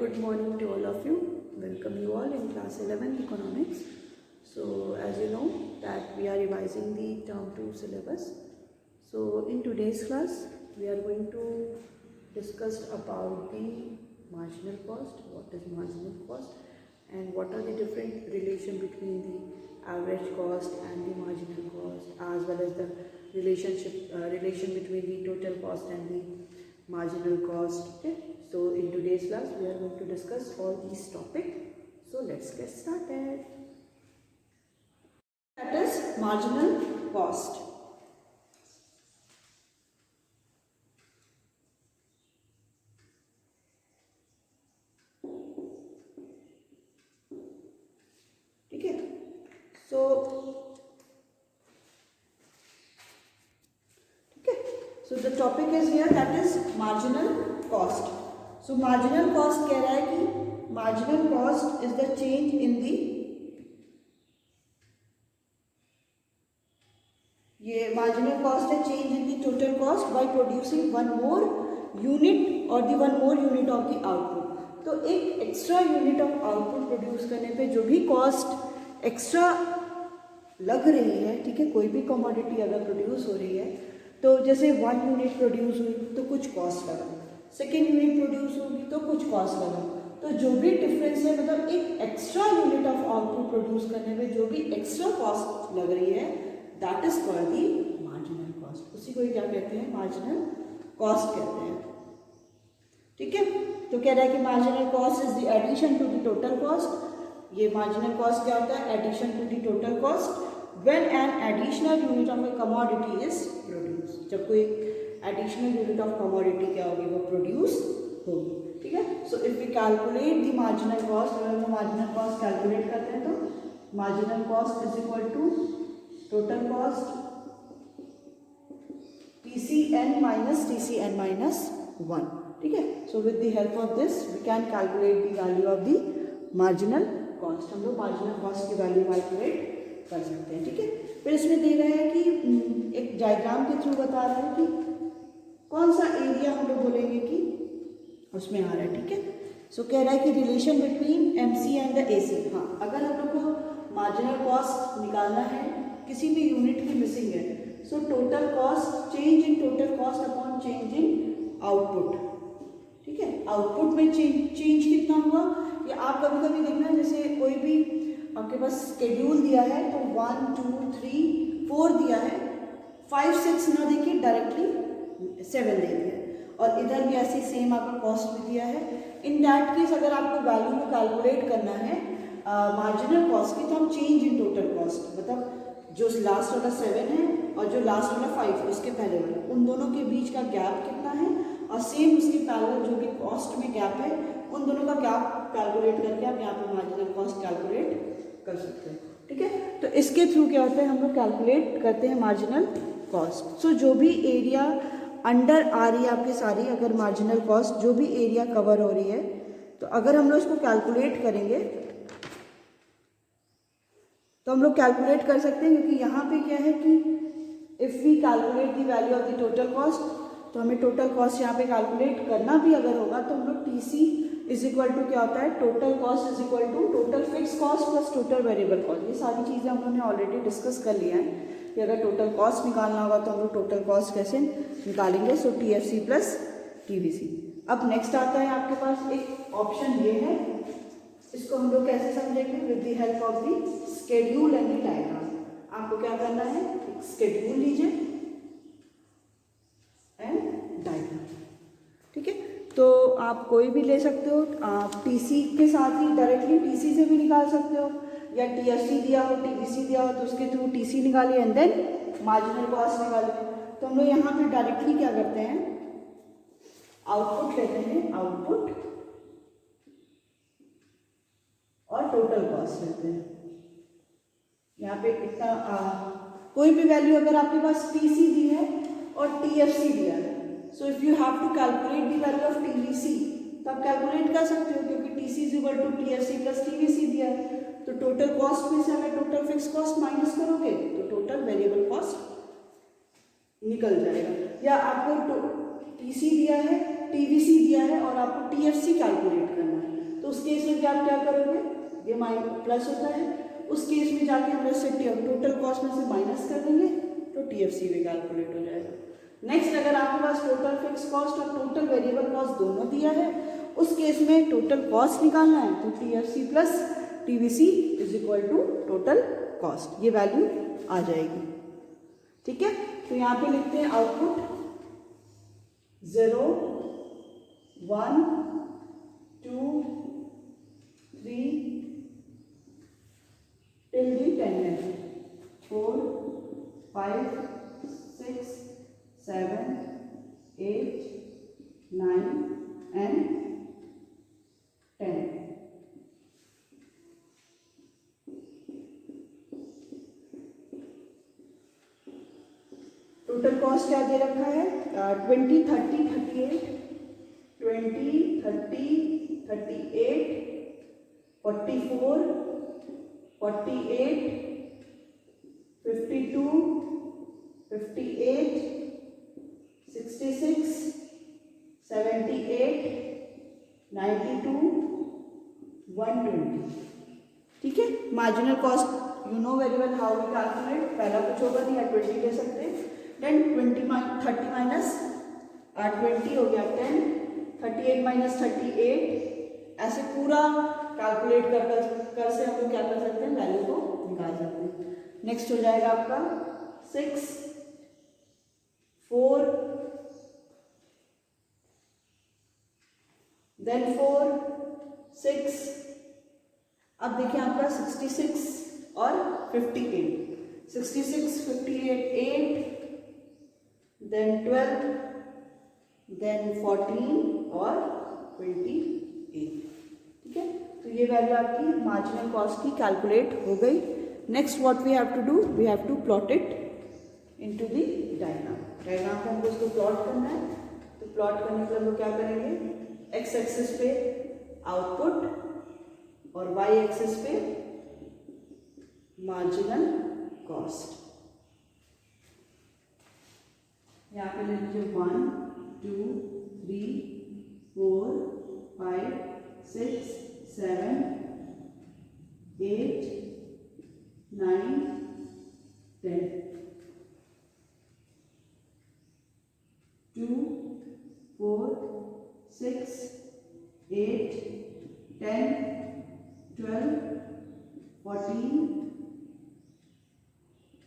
good morning to all of you. Welcome you all in class 11th economics. So as you know that we are revising the term 2 syllabus. So in today's class we are going to discuss about the marginal cost, what is marginal cost and what are the different relation between the average cost and the marginal cost, as well as the relation between the total cost and the marginal cost. Okay, so in today's class we are going to discuss all these topics. So let's get started. That is marginal cost. Okay, so the topic is here, that is marginal cost. So marginal cost कह रहा है कि marginal cost is the change in the, ये marginal cost है change in the total cost by producing one more unit or the one more unit of the output. तो एक extra unit of output produce करने पे जो भी cost extra लग रही है, ठीक है, कोई भी कमोडिटी अगर प्रोड्यूस हो रही है तो जैसे 1 यूनिट प्रोड्यूस हुई तो कुछ कॉस्ट लगा, सेकेंड यूनिट प्रोड्यूस होगी तो कुछ कॉस्ट लगा, तो जो भी डिफरेंस है मतलब एक extra unit of output produce करने में जो भी एक्स्ट्रा कॉस्ट लग रही है that is called the marginal cost. उसी को क्या कहते हैं, मार्जिनल कॉस्ट कहते हैं. ठीक है, तो कह रहा है कि marginal cost is the addition to the total cost. ये मार्जिनल कॉस्ट क्या होता है, addition to the total cost when an additional unit of a commodity is produced. जब कोई additional unit of commodity क्या होगी, वो produce होगी. ठीक है, so if we calculate the marginal cost, अगर हम marginal cost calculate करते हैं तो marginal cost is equal to total cost TCN minus 1. ठीक है, so with the help of this we can calculate the value of the marginal cost. हम लोग marginal cost की value calculate कर सकते हैं. ठीक है, फिर इसमें दे रहा है कि एक डायग्राम के थ्रू बता रहा है कि कौन सा एरिया हम लोग बोलेंगे कि उसमें आ रहा है. ठीक है, सो कह रहा है कि relation between MC and the AC. हाँ, अगर हम लोग को मार्जिनल कॉस्ट निकालना है, किसी भी यूनिट की मिसिंग है, so total cost, change in total cost upon change in output. ठीक है, आउटपुट में चेंज कितना हुआ, या आप कभी कभी देखना जैसे कोई भी आपके पास स्केड्यूल दिया है तो 1 2 3 4 दिया है, 5 6 ना देके डायरेक्टली 7 दे दिया है, और इधर भी ऐसी सेम आपका कॉस्ट भी दिया है. इन दैट केस अगर आपको वैल्यू को कैलकुलेट करना है मार्जिनल कॉस्ट की, तो हम चेंज इन टोटल कॉस्ट, मतलब जो लास्ट वाला 7 है और जो लास्ट वाला 5 उसके पहले वाला, उन दोनों के बीच का गैप कितना है, और सेम उसके पैरेलल जो भी कॉस्ट में गैप है उन दोनों का गैप कैलकुलेट करके आप यहाँ पे मार्जिनल कॉस्ट कैलकुलेट कर सकते हैं. ठीक है, तो इसके थ्रू क्या होता है, हम लोग कैलकुलेट करते हैं मार्जिनल कॉस्ट. सो जो भी एरिया अंडर आ रही है आपकी सारी, अगर मार्जिनल कॉस्ट जो भी एरिया कवर हो रही है, तो अगर हम लोग इसको कैलकुलेट करेंगे तो हम लोग कैलकुलेट कर सकते हैं, क्योंकि यहाँ पे क्या है कि if we calculate the value of the total cost, तो हमें टोटल कॉस्ट यहाँ पे कैलकुलेट करना भी अगर होगा तो हम लोग टीसी इज इक्वल टू क्या होता है, total cost is equal to total fix cost plus total variable cost. ये सारी चीज़ें हम लोगों ने ऑलरेडी डिस्कस कर लिया है कि अगर टोटल कॉस्ट निकालना होगा तो हम लोग टोटल कॉस्ट कैसे निकालेंगे. सो टीएफसी प्लस टीवीसी. अब नेक्स्ट आता है आपके पास एक ऑप्शन ये है, इसको हम लोग कैसे समझेंगे, with the help of the schedule and the diagram. आपको क्या करना है, एक स्केड्यूल लीजिए एंड डायग्राम. ठीक है, तो आप कोई भी ले सकते हो, आप टीसी के साथ ही डायरेक्टली टीसी से भी निकाल सकते हो, या टीएफसी दिया हो, टीवीसी दिया हो तो उसके थ्रू टीसी निकालिए एंड देन मार्जिनल कॉस्ट निकालिए. तो हम लोग यहाँ पे डायरेक्टली क्या करते हैं, आउटपुट लेते हैं, आउटपुट और टोटल कॉस्ट लेते हैं. यहाँ पे इतना कोई भी वैल्यू अगर आपके पास टीसी दी है और टीएफसी दिया है, so if you have to calculate the value of TVC, तो आप कैलकुलेट कर सकते हो, क्योंकि TC is equal to TFC plus TVC दिया है. तो टोटल कॉस्ट में से अगर टोटल फिक्स कॉस्ट माइनस करोगे तो टोटल वेरिएबल कॉस्ट निकल जाएगा. या आपको टीसी दिया है टीवीसी दिया है और आपको टीएफसी कैलकुलेट करना है, तो उस केस में भी आप क्या करोगे, ये प्लस होता है, उस केस में जाके हम इससे टोटल कॉस्ट में से माइनस कर देंगे तो टीएफसी भी कैलकुलेट हो जाएगा। नेक्स्ट, अगर आपके पास टोटल फिक्स कॉस्ट और टोटल वेरिएबल कॉस्ट दोनों दिया है, उस केस में टोटल कॉस्ट निकालना है तो TFC plus TVC is equal to total cost, ये वैल्यू आ जाएगी। ठीक है, तो यहाँ पे लिखते हैं आउटपुट 0 1 2 3 टिल दी 10 है, 4 5 6 7 8 9 and 10। टोटल कॉस्ट क्या दे रखा है, 20 30 38 20 30 38 44 48 52 58 66 78 92 120। ठीक है, marginal cost you know very well how we calculate, पहला कुछ होगा नहीं, 20 ले सकते हैं, देन 30 माइनस 20 हो गया 10, 38 माइनस 38, ऐसे पूरा कैलकुलेट कर से हम लोग क्या कर सकते हैं, वैल्यू को निकाल सकते हैं। नेक्स्ट हो जाएगा आपका 6 4 देन 4 6, अब देखिए आपका 66 और 58, 66 58 8 देन 12 देन 14 और 28। ठीक है, तो ये वैल्यू आपकी मार्जिनल कॉस्ट की कैलकुलेट हो गई। Next what we have to do, we have to plot it into the diagram. Diagram को हमको इसको प्लॉट करना है, तो प्लॉट करने के लिए हम लोग क्या करेंगे, एक्स एक्सिस पे आउटपुट और वाई एक्सिस पे मार्जिनल कॉस्ट। यहाँ पे ले लीजिए 1 2 3 4 5 6 7 8 9 10 2 4 6 8 10 12 14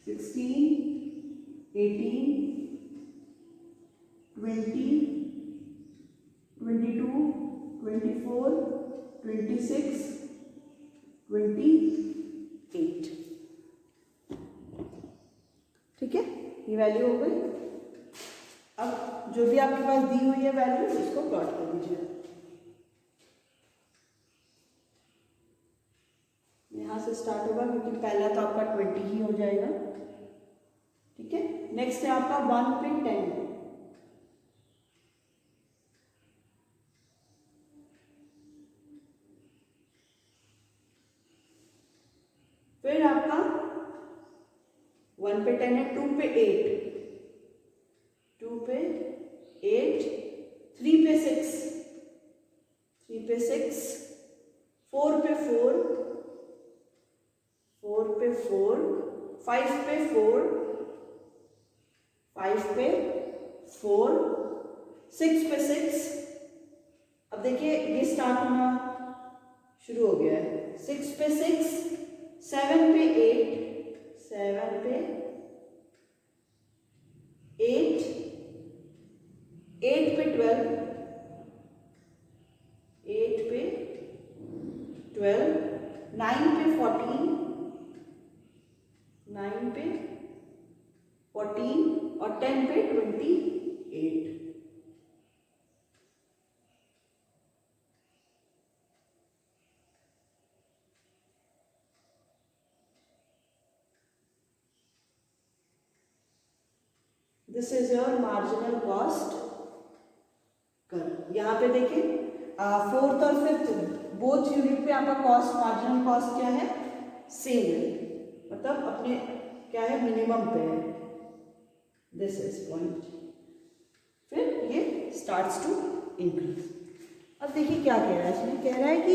16 18 20 22 24 26 28। ठीक है, ये वैल्यू हो गई। अब जो भी आपके पास दी हुई है वैल्यू, इसको प्लॉट कर दीजिए। यहाँ से स्टार्ट होगा क्योंकि पहला तो आपका 20 ही हो जाएगा। ठीक है, नेक्स्ट है आपका 1 पे 10, फिर आपका 1 पे 10 है, 2 पे 8, 2 पे 8, 3 पे 6, 3 पे 6, 4 पे 4, 4 पे 4, 5 पे 4, 5 पे 4, 6 पे 6। अब देखिए ये स्टार्ट होना शुरू हो गया है, 6 पे 6, 7 पे 8, 7 पे 8, 8 पे 12, 8 पे 12, 9 पे 14, 9 पे 14 और 10 पे 28। This is your marginal cost curve. यहाँ पे देखिए 4th और 5th बोथ यूनिट पे आपका कॉस्ट, मार्जिनल कॉस्ट क्या है, सेम है, मतलब अपने क्या है, मिनिमम पे है। दिस इज पॉइंट, फिर ये स्टार्ट्स टू इंक्रीज। अब देखिए क्या कह रहा है इसमें, कह रहा है कि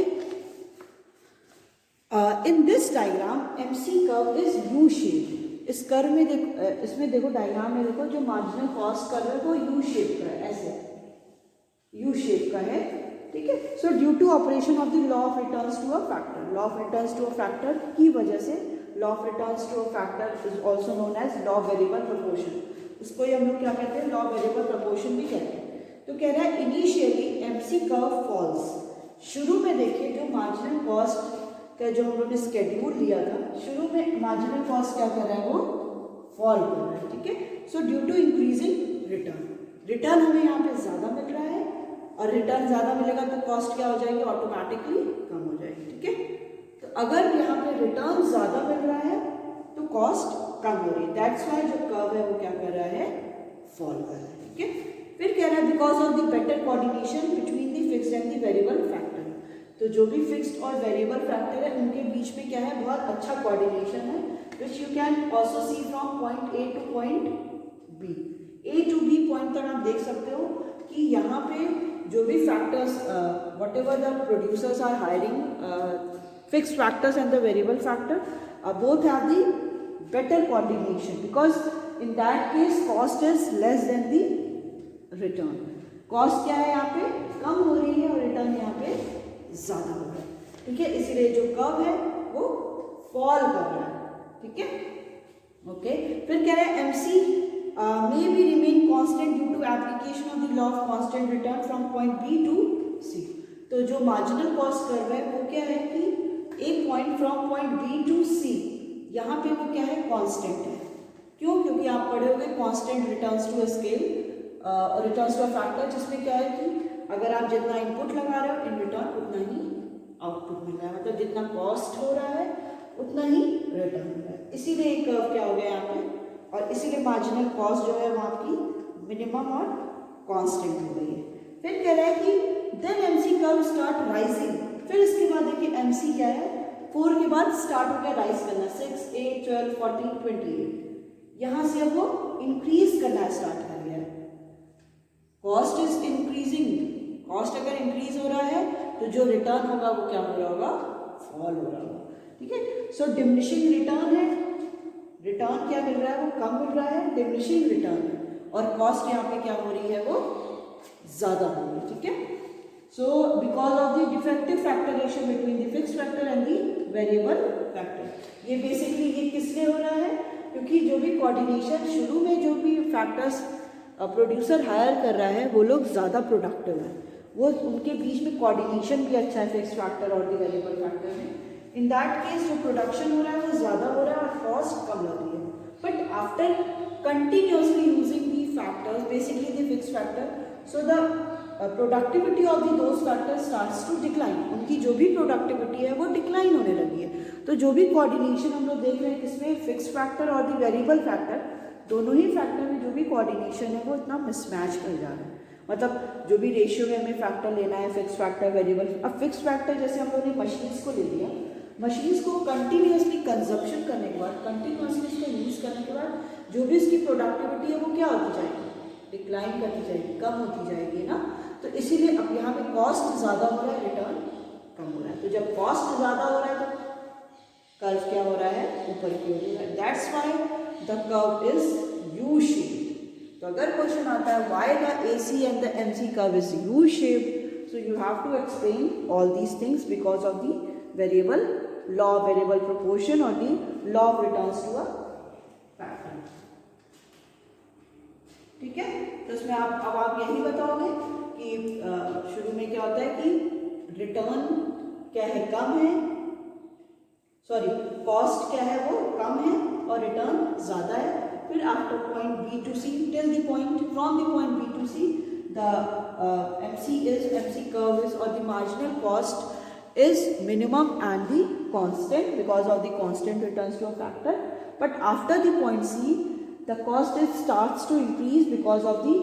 in this diagram MC curve is U shape. इस कर्व में देखो, इसमें देखो डायग्राम में देखो, जो मार्जिनल कॉस्ट कर्व है वो यू शेप का है, ऐसे यू शेप का है, ठीक है। So due to operation of the law of returns to a factor, law of returns to a factor की वजह से, law of returns to a factor is also known as law variable proportion, इसको ही हम लोग क्या कहते हैं, लॉ वेरिएबल प्रोपोर्शन भी कहते हैं। तो कह रहा है इनिशियली MC कर्व फॉल्स, शुरू में देखिए जो मार्जिनल कॉस्ट का जो हम लोगों ने स्केड्यूल लिया था, शुरू में मार्जिनल कॉस्ट क्या कर रहा है, वो फॉल कर रहा है, ठीक है। So due to increasing return, return हमें यहाँ पे ज़्यादा मिल रहा है, और रिटर्न ज़्यादा मिलेगा तो कॉस्ट क्या हो जाएगी, ऑटोमेटिकली कम हो जाएगी, ठीक है। तो अगर यहाँ पे रिटर्न ज़्यादा मिल रहा है तो कॉस्ट कम हो रही है, दैट्स वाई जो कर्व है वो क्या कर रहा है, फॉल कर रहा है, ठीक है। फिर कह रहा है because of the better coordination between the fixed and the variable factor, तो जो भी फिक्स्ड और वेरिएबल फैक्टर है उनके बीच में क्या है, बहुत अच्छा कोऑर्डिनेशन है, which you can also see from point A to point B, A to B point तक आप देख सकते हो कि यहाँ पे जो भी factors, whatever the producers are hiring fixed factors and the variable factor both have the better coordination, because in that case cost is less then the return, cost क्या है यहाँ पे कम हो रही है और रिटर्न यहाँ पे ज़्यादा हो रहा है, ठीक है। इसीलिए जो कर्व है वो फॉल कर रहा है, ठीक है, ओके। फिर कह रहे हैं MC may be remain constant due to application of the law of constant return from point B to C, तो जो मार्जिनल कॉस्ट कर्व है वो क्या है कि एक point from point B to C, यहाँ पे वो क्या है, कांस्टेंट है। क्यों? क्योंकि आप पढ़े होंगे constant returns to a scale, returns to a factor, जिसमें क्या है कि अगर आप जितना इनपुट लगा रहे हो इन रिटर्न उतना ही आउटपुट मिल रहा है, मतलब जितना कॉस्ट हो रहा है उतना ही रिटर्न मिल रहा है, इसीलिए एक कर्व क्या हो गया यहाँ पे, और इसीलिए मार्जिनल कॉस्ट जो है वो आपकी मिनिमम और कांस्टेंट हो गई है। फिर कह रहा है कि then MC curve start rising, फिर इसके बाद देखिए MC क्या है, 4 के बाद स्टार्ट हो गया राइज करना, 6, 8, 12, 14, 28, यहाँ से अब वो इंक्रीज करना स्टार्ट कर गया है, कॉस्ट इज इंक्रीजिंग, कॉस्ट अगर इंक्रीज हो रहा है तो जो रिटर्न होगा वो क्या हो रहा होगा, फॉल हो रहा होगा, ठीक है। सो डिमिनिशिंग रिटर्न है, रिटर्न क्या मिल रहा है, वो कम मिल रहा है, डिमिनिशिंग रिटर्न है, और कॉस्ट यहाँ पे क्या हो रही है, वो ज़्यादा हो रही है, ठीक है। So because of the defective factor ratio between the fixed factor and the variable factor, ये बेसिकली ये किस लिए हो रहा है, क्योंकि जो भी कोऑर्डिनेशन शुरू में जो भी फैक्टर्स प्रोड्यूसर हायर कर रहा है वो लोग ज़्यादा प्रोडक्टिव है, वो उनके बीच में कोऑर्डिनेशन भी अच्छा है फिक्स्ड फैक्टर और द वेरिएबल फैक्टर में, इन दैट केस जो प्रोडक्शन हो रहा है वो ज़्यादा हो रहा है और कॉस्ट कम लग रही है। But after continuously using the factors, basically the fixed factor, so the productivity of the those factors starts to decline, उनकी जो भी प्रोडक्टिविटी है वो डिक्लाइन होने लगी है। तो जो भी कोऑर्डिनेशन हम लोग देख रहे हैं किसमें, फिक्स्ड फैक्टर और द वेरिएबल फैक्टर, दोनों ही फैक्टर में जो भी कोऑर्डिनेशन है वो इतना मिसमैच कर जा रहा है, मतलब जो भी रेशियो में हमें फैक्टर लेना है, फिक्स फैक्टर, वेरिएबल, अब फिक्स फैक्टर जैसे हम लोगों ने मशीन्स को ले लिया, मशीन्स को कंटिन्यूसली कंजप्शन करने के बाद, कंटिन्यूसली इसको यूज़ करने के बाद जो भी इसकी प्रोडक्टिविटी है वो क्या होती जाएगी, डिक्लाइन करती जाएगी, कम होती जाएगी ना। तो इसीलिए अब यहाँ पे कॉस्ट ज़्यादा हो रहा है, रिटर्न कम हो रहा है, तो जब कॉस्ट ज़्यादा हो रहा है तो कर्व क्या हो रहा है, ऊपर की ओर हो रहा है, that's why the curve is U shape. तो अगर क्वेश्चन आता है why the AC and the MC curve is U shape, so you have to explain all these things because of the variable law of variable proportion और the law of returns to a factor, ठीक है। तो इसमें अब आप यही बताओगे कि शुरू में क्या होता है कि रिटर्न क्या है, कम है, सॉरी कॉस्ट क्या है वो कम है और रिटर्न ज़्यादा है। फिर after point B to C till the point, from the point B to C, the MC curve is, or the marginal cost is minimum and the constant because of the constant returns to a factor. But after the point C, the cost starts to increase because of the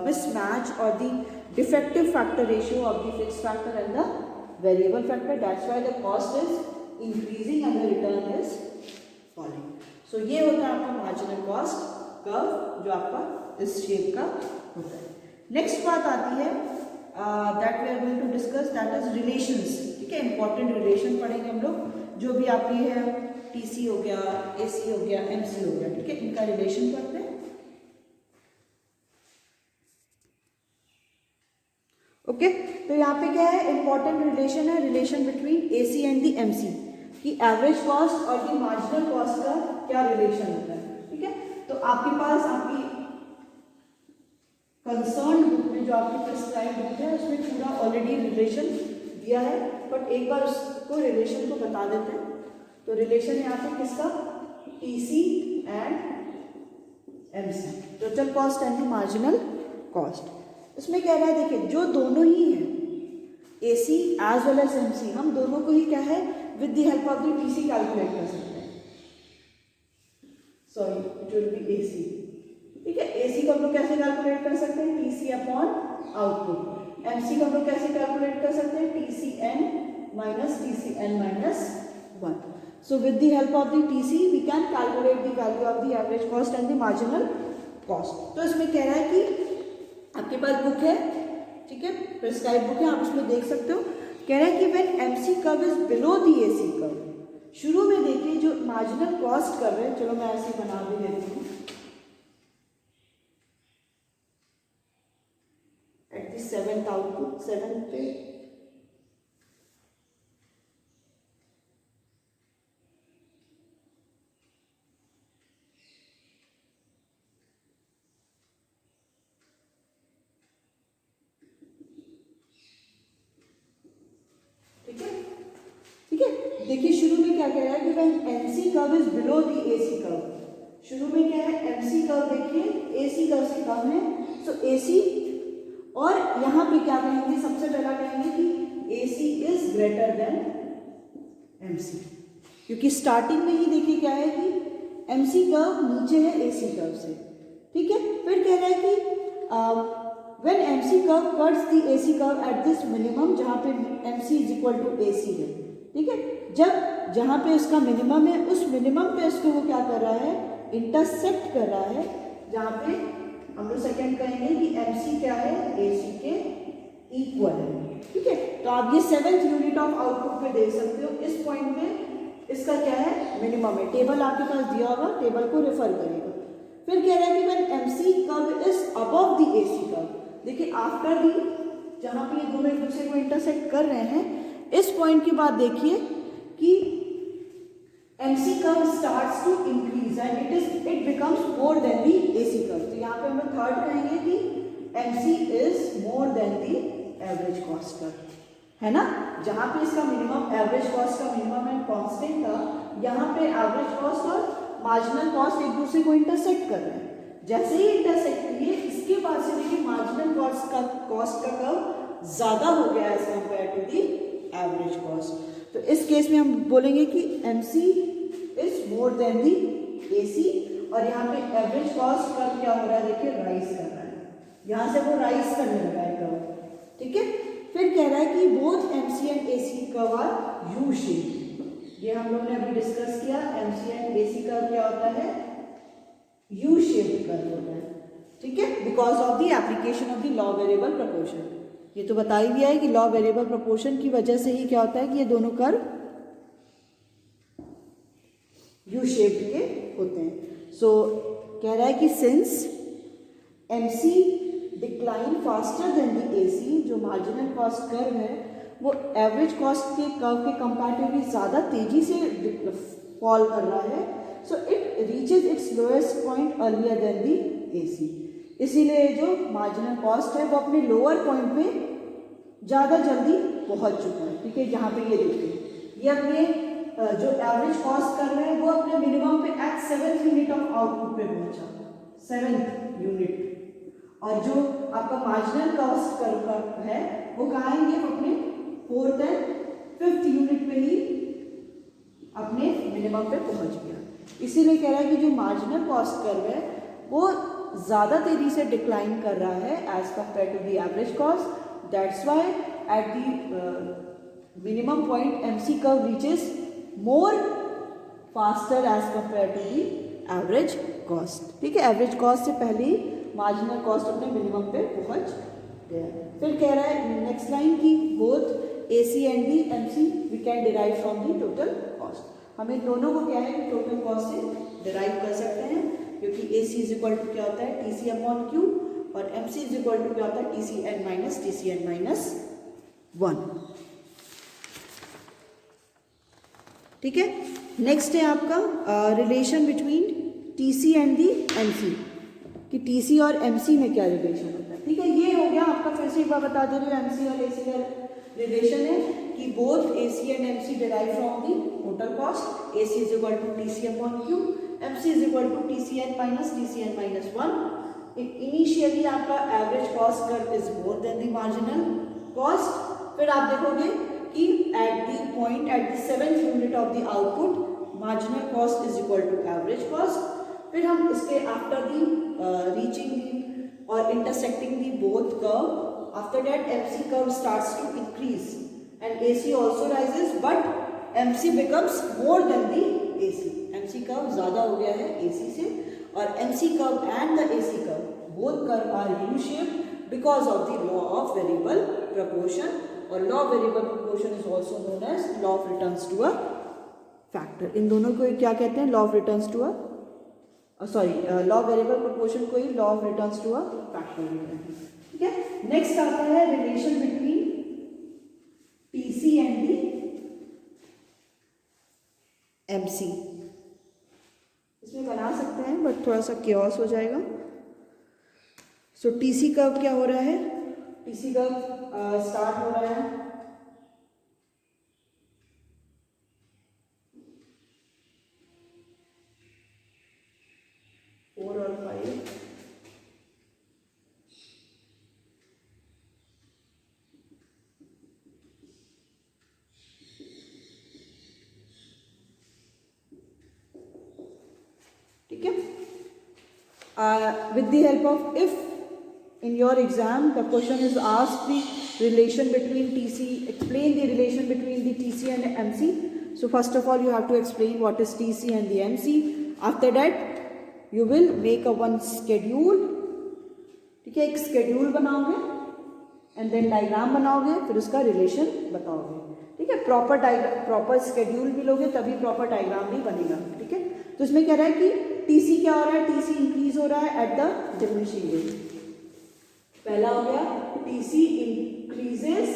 mismatch or the defective factor ratio of the fixed factor and the variable factor. That's why the cost is increasing and the return is falling. So ये होता है आपका marginal cost curve जो आपका इस shape का होता है, नेक्स्ट बात आती है that we are going to discuss, that is relations. ठीक है, इंपॉर्टेंट रिलेशन पढ़ेंगे हम लोग, जो भी आपकी है टीसी हो गया, एसी हो गया, एमसी हो गया। ठीक है, इनका रिलेशन पढ़ते हैं। ओके, तो यहाँ पे क्या है, इंपॉर्टेंट रिलेशन है, relation between AC and the MC, कि एवरेज कॉस्ट और दी मार्जिनल कॉस्ट का क्या रिलेशन होता है। ठीक है, तो आपके पास आपकी कंसर्न बुक में जो आपकी प्रिस्क्राइब बुक है उसमें पूरा ऑलरेडी रिलेशन दिया है, बट एक बार उसको रिलेशन को बता देते हैं। तो रिलेशन यहाँ पे किसका, TC and MC, total cost and the marginal cost. इसमें कह रहा है, देखिए जो दोनों ही हैं, AC as well as MC, हम दोनों को ही क्या है with the help of the TC calculate कर सकते हैं। Sorry, it will be AC. ठीक है, एसी को हम लोग कैसे कैलकुलेट कर सकते हैं, टीसी अपॉन आउटपुट। एमसी को हम लोग कैसे कैलकुलेट कर सकते हैं, TC N minus TC N minus 1। So with the help of the TC we can calculate the value of the average cost and the marginal cost। तो इसमें कह रहा है कि आपके पास बुक है, ठीक है, प्रिस्क्राइब बुक है, आप उसमें देख सकते हो। कह रहा है कि when MC curve is below the AC curve, शुरू में देखिए जो मार्जिनल कॉस्ट कर्व है, चलो मैं ऐसे बना भी देती हूँ, eight the 7th output, 7th पे देखिए शुरू में क्या कह रहा है कि when MC curve is below the AC curve, शुरू में क्या है, एमसी कर्व देखिए एसी कर्व से कम है, सो एसी, और यहाँ पे क्या कहेंगे, सबसे पहला कहेंगे कि AC is greater than MC, क्योंकि स्टार्टिंग में ही देखिए क्या है कि एमसी कर्व नीचे है एसी कर्व से। ठीक है, फिर कह रहा है कि when MC curve cuts the AC curve at this minimum, जहाँ पे MC is equal to AC है। ठीक है, जब जहाँ पे उसका मिनिमम है, उस मिनिमम पे उसको वो क्या कर रहा है, इंटरसेक्ट कर रहा है, जहाँ पे हम लोग सेकेंड कहेंगे कि एमसी क्या है, एसी के इक्वल है। ठीक है, तो आप ये 7th यूनिट ऑफ आउटपुट पे देख सकते हो, इस पॉइंट पे इसका क्या है, मिनिमम है। टेबल आपके पास दिया होगा, टेबल को रेफर करिएगा। फिर कह रहा है कि when MC curve is above the AC curve, देखिए आफ्टर दी, जहाँ पे ये दोनों एक दूसरे को इंटरसेक्ट कर रहे हैं, इस पॉइंट के बाद देखिए कि MC curve starts to increase and it becomes more then the AC curve. तो यहाँ पे हम लोग थर्ड कहेंगे कि MC is more then the average cost curve, है ना। जहाँ पे इसका मिनिमम, एवरेज कॉस्ट का मिनिमम एंड कांस्टेंट था, यहाँ पे एवरेज कॉस्ट और मार्जिनल कॉस्ट एक दूसरे को इंटरसेक्ट कर रहे हैं। जैसे ही इंटरसेक्ट किए, इसके बाद से देखिए मार्जिनल कॉस्ट का कर्व ज्यादा हो गया as compare to the average cost. तो इस केस में हम बोलेंगे कि MC is more then the AC, और यहाँ पे एवरेज कॉस्ट कर्व क्या हो रहा है, देखिए राइज कर रहा है, यहाँ से वो राइज करने लगा है कर्व। ठीक है, फिर कह रहा है कि both MC and AC curve are U shape. ये हम लोग ने अभी डिस्कस किया, MC एंड AC कर्व क्या होता है, यू शेप कर्व होता है। ठीक है, because of the application of the law variable proportion. ये तो बता ही दिया है कि लॉ वेरिएबल प्रोपोर्शन की वजह से ही क्या होता है कि ये दोनों कर्व यू शेप्ड के होते हैं। सो कह रहा है कि since MC decline faster then the AC, जो मार्जिनल कॉस्ट कर्व है वो एवरेज कॉस्ट के कर्व के कंपैरेटिवली ज़्यादा तेजी से फॉल कर रहा है, so it reaches its lowest point earlier then the AC. इसीलिए जो मार्जिनल कॉस्ट है वो अपने लोअर पॉइंट पे ज़्यादा जल्दी पहुंच चुका है। ठीक है, यहाँ पे ये देखिए, ये अपने जो एवरेज कॉस्ट कर रहे हैं वो अपने मिनिमम पे eight 7th unit of output पे पहुंचा, 7th यूनिट, और जो आपका मार्जिनल कॉस्ट कर्व है वो कहाँ है, ये अपने 4th एंड 5th यूनिट पे ही अपने मिनिमम पे पहुंच गया। इसीलिए कह रहा है कि जो मार्जिनल कॉस्ट कर्व है वो ज़्यादा तेजी से डिक्लाइन कर रहा है as compare to the average cost. That's why at the minimum point MC curve reaches more faster as compare to the average cost. ठीक है, एवरेज कॉस्ट से पहले ही मार्जिनल कॉस्ट अपने मिनिमम पे पहुंच गया। फिर कह रहा है नेक्स्ट लाइन की both AC and the MC we can derive from the total cost. हम इन दोनों को क्या है कि टोटल कॉस्ट से डिराइव कर सकते हैं, क्योंकि AC इज इक्वल टू क्या होता है TC अपॉन Q और MC इज इक्वल टू क्या होता है TCn माइनस 1। ठीक है, नेक्स्ट है आपका relation between TC and the MC, कि TC और MC में क्या रिलेशन होता है। ठीक है, ये हो गया आपका। फिर से एक बार बता दे रही हूँ, MC और AC का रिलेशन है कि both AC and MC derive from the total cost. AC is equal to TC upon Q, MC is equal to TCn minus 1। Initially आपका average cost curve is more then the marginal cost. फिर आप देखोगे कि at the point at the 7th unit of the output marginal cost is equal to average cost. फिर हम इसके after the reaching the और intersecting the both curve, after that MC curve starts to increase and AC also rises, but MC becomes more then the AC। MC curve ज्यादा हो गया है AC से, और MC curve and the AC curve both curve are U shaped because of the law of variable proportion, और law of variable proportion is also known as law of returns to a factor. इन दोनों को क्या कहते हैं, law of returns to law of variable proportion को ही law of returns to a factor कहते हैं। ठीक है, नेक्स्ट आता है relation between TC and the MC। इसमें बना सकते हैं बट थोड़ा सा केओस हो जाएगा। सो TC कर्व क्या हो रहा है, TC कर्व स्टार्ट हो रहा है फोर और 5, ठीक है। With the help of if in your exam the question is asked the relation between TC, explain the relation between the TC and MC. So first of all you have to explain what is TC and the MC. After that you will make a one schedule, ठीक है, एक schedule बनाओगे and then diagram बनाओगे, फिर उसका relation बताओगे। ठीक है, प्रॉपर स्केड्यूल भी लोगे तभी प्रॉपर डायग्राम भी बनेगा। ठीक है, तो इसमें कह रहा है कि TC क्या हो रहा है, TC इंक्रीज हो रहा है एट द डिमिनिशिंग रेट। पहला हो गया TC increases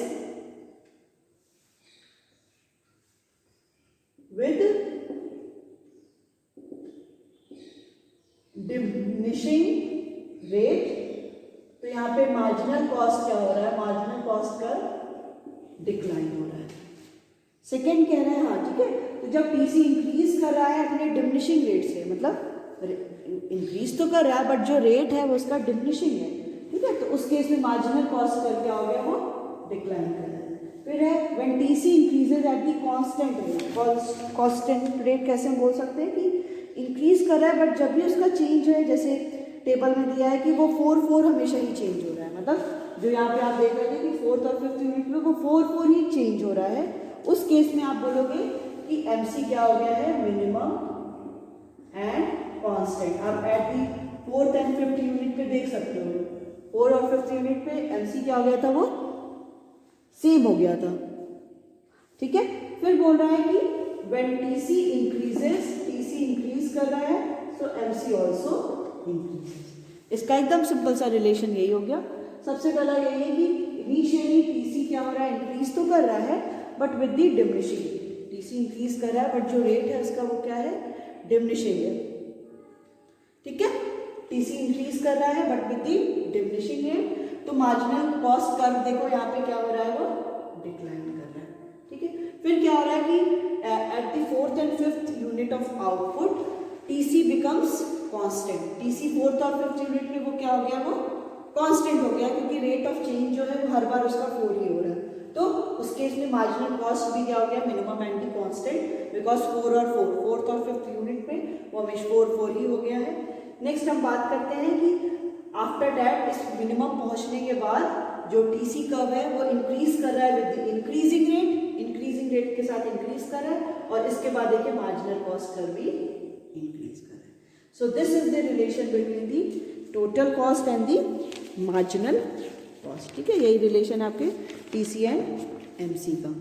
with diminishing rate. तो यहां पे मार्जिनल कॉस्ट क्या हो रहा है, मार्जिनल कॉस्ट का डिक्लाइन हो रहा है। सेकेंड कह रहा है, हाँ ठीक है, तो जब TC इंक्रीज कर रहा है अपने डिमिनिशिंग रेट से, मतलब इंक्रीज तो कर रहा है बट जो रेट है वो उसका डिमिनिशिंग है। ठीक है, तो उस केस में मार्जिनल कॉस्ट कर क्या हो गया, वो डिक्लाइन कर रहा है। फिर है when TC increases at the constant rate. Constant rate कैसे हम बोल सकते हैं कि इंक्रीज कर रहा है बट जब भी उसका चेंज है, जैसे टेबल में दिया है कि वो 4 हमेशा ही चेंज हो रहा है, मतलब जो यहाँ पे आप देख रहे थे कि 4th और 5th यूनिट में वो 4 ही चेंज हो रहा है, उस केस में आप बोलोगे कि MC क्या हो गया है, मिनिमम एंड कांस्टेंट। आप at the 4th and 5th unit पे देख सकते हो, 4 और 5th यूनिट पे MC क्या हो गया था, वो सेम हो गया था। ठीक है, फिर बोल रहा है कि when TC increases, TC increase कर रहा है, so MC also increases। इसका एकदम सिंपल सा रिलेशन यही हो गया। सबसे पहला यही है कि इनिशियली TC क्या हो रहा है, इंक्रीज तो कर रहा है but with the diminishing. TC increase कर रहा है बट जो रेट है उसका वो क्या है, डिमिनिशिंग है। ठीक है, TC इंक्रीज कर रहा है but with the diminishing rate, तो मार्जिनल कॉस्ट कर्व देखो यहाँ पे क्या हो रहा है, वो डिक्लाइन कर रहा है। ठीक है, फिर क्या हो रहा है कि at the 4th and 5th unit of output TC becomes constant. TC 4th और 5th यूनिट में वो क्या हो गया, वो कांस्टेंट हो गया, क्योंकि रेट ऑफ चेंज जो है वो हर बार उसका 4 ही हो रहा है। तो उस केस में मार्जिनल कॉस्ट भी क्या हो गया, minimum and the constant, because 4 और 4th और 5th यूनिट में वो हमेशा 4 ही हो गया है। नेक्स्ट हम बात करते हैं कि आफ्टर दैट इस मिनिमम पहुंचने के बाद जो TC कर्व है वो इंक्रीज कर रहा है विद इंक्रीजिंग रेट के साथ इंक्रीज कर रहा है, और इसके बाद देखिए मार्जिनल कॉस्ट कर्व भी इंक्रीज कर रहा है। So this is the relation between the total cost and the marginal cost. ठीक है, यही रिलेशन आपके टीसी एंड एमसी का।